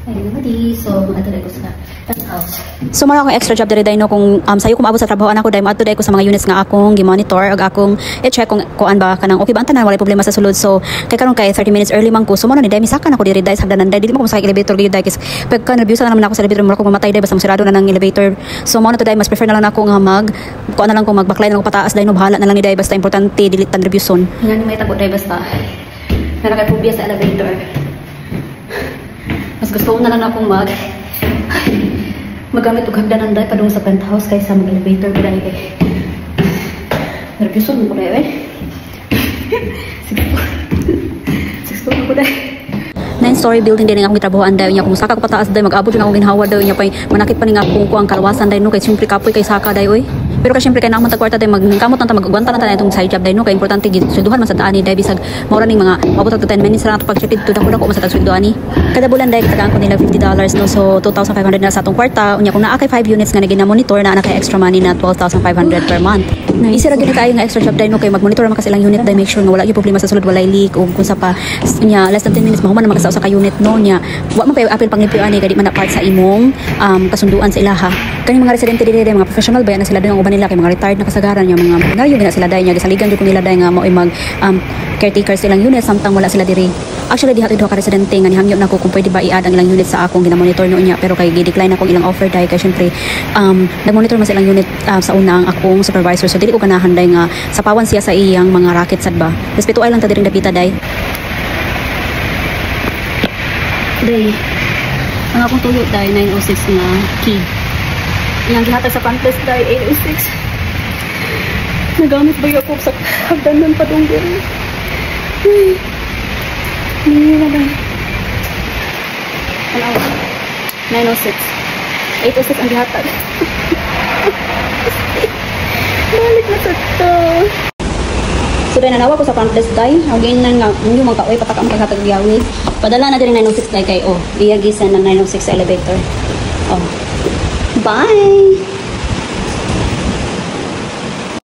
So, ato ko sa house. So mara akong extra job diri dai no kung sayo ko maabot sa trabaho ako dai maadto dai ko sa mga units nga akong gi-monitor ag akong i-check kung kuan ba kanang okay ba ang tanan wala problema sa sulod. So kay karon kay 30 minutes early man ko so mo na ni dai misaka na ko diri dai sa hagdanan dai dili mo ko sa elevator gyud dai kis pagka nervyosa na naman ako sa elevator mo ko mamatay dai basta masirado na ng elevator. So mo na to dai mas prefer na lang ako nga kuan na lang ko magbaklay na ko pataas dai no bahala na lang ni dai basta importante dili tan nervyoson. Ngani may tago dai basta nakakapubya sa elevator. Mas gusto ko na lang akong magamit og hagdanan dai padung sa penthouse kaysa mag-elevator ko dai kay. Nervyoso mo ko dai. Sige ko dai. 9-story building din ang akong gitrabahoan dayon nya kung saka ko pataas day mag-abot na akong ginhawa dayon nya pay manakit pa ni nga kung ang kalawasan day no kay simpre kapoy kay saka day oy. Pero kasi syempre kay naman tag kwarta day magkamot na magugwanta na ta itong side job day no kay importante gid sweldohan man sa daan ni day bisag mao ning mga mabot og 10 minutes ra ato pag-check to dako man sa sweldo ani. Kada bulan day tagaan ko nila $50 no so 2,500 na sa atong kwarta unya kung naa kay 5 units nga nagina-monitor na kay extra money na 12,500 per month. Easy ra gyud kaayo nga extra job day no kay mag-monitor man kasi ilang unit day make sure nga wala gyud problema sa sulod walay leak o kung sa pa nya less than 10 minutes mahuman na sa ka-unit no nya wa man kay apil panglimpyo ani kay di man na part sa imong kasunduan sa ilaha kani mga residente dili mga professional ba na sila din ang uban nila kay mga retired na kasagaran nya mga funaryo na sila dai nya gisaligan jud ko nila dai nga mao mag caretakers silang unit samtang wala sila diri. Actually diha ka residente nga nihangyo na ko kung pwede ba i-add ang ilang unit sa akong ginamonitor no nya pero kay gi-decline akong ilang offer dai kay syempre nagmonitor man silang unit sa una ang akong supervisor so dili ko ganahan dai nga sapawan siya sa iyang mga racket sad ba. Respeto ay lang ta diri dapita dai. Day, ang akong tuyo day 906 nga key. Yang gihatag sa contest day 806. Nagamit ba ako sa hagdanan pa dong diri? Hindi na lang. 906. 806 ang gihatag. Balik na sa to. So dahil nanawa ko sa front desk day, ang ginan nga yung mga kaoy pataka ang paghatag giyawi. Padala na din 906 day kay iya gisan na 906 sa elevator. Oh. Bye.